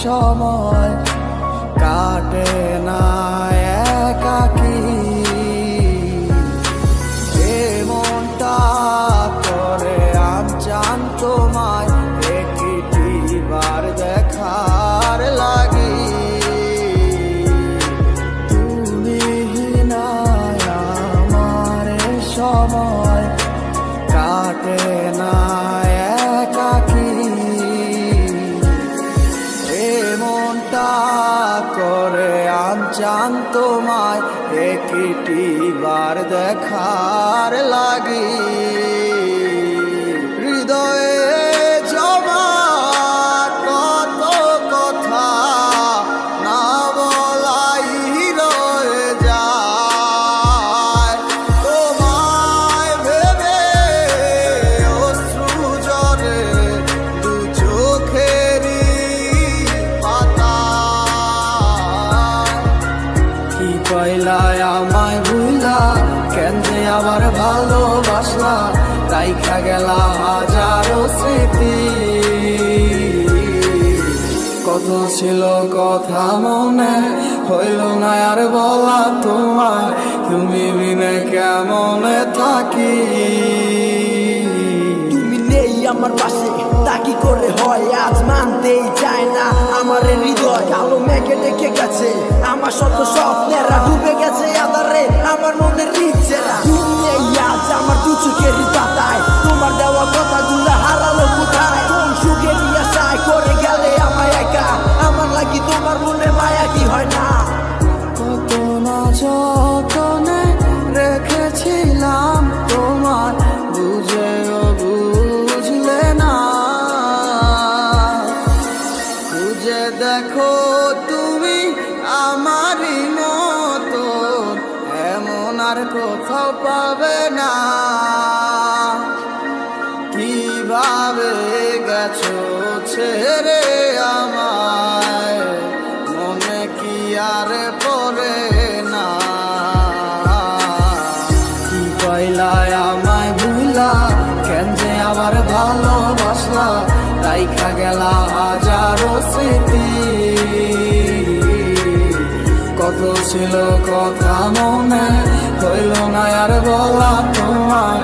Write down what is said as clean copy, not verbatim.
সময় কাটে না একাকী। এমনটা করে আমচান তোমায় একটি বার দেখার লাগি। তুমি না আমার সময় কাটে না একাকী। এমনটা করে আমচান তোমায় একটি বার দেখার লাগি। হৃদয়ে জমা কত কথা না বলাই রয়ে যায়। তোমায় ভেবে অশ্রু ঝরে দু চোখেরই পাতায়। কি কইলায় আমায় ভুলা, কেন যে আবার ভালোবাসলা, রাইখা গেলা হাজারো স্মৃতি। কত ছিল কথা মনে, হইল না আর বলা তোমার, তুমি বিনে কেমনে থাকি। তুমি নেই আমার পাশে, তা কি করে হয় আজ মানতেই চায় না আমার হৃদয়। কালো মেঘে ডেকে গেছে আমার শত স্বপ্নেরা, ডুবে গেছে আধারে আমার মনের ইচ্ছেরা। তুমি নেই আজ আমার দু চোখের পাতায়, তোমার দেওয়া কথাগুলো হারালো কোথায়। কোন সুখে আশায় করে গেলে আমায় একা, আমার লাগি তোমার মনে মায়া কি হয় না। কত না যতনে রেখেছিলাম তোমার, বুঝেও বুঝলে না। খুঁজে দেখো তুমি আমারই মতো, এমন আর কোথাও পাবে না। কিভাবে গেছো ছেড়ে আমায়, মনে কি আর পড়ে না। কি কইলায় আমায় ভুলা, কেন যে আবার ভালোবাসলা, রাইখা গেলা হাজারো স্মৃতি। কত ছিল কথা মনে, হইল না আর বলা তোমার,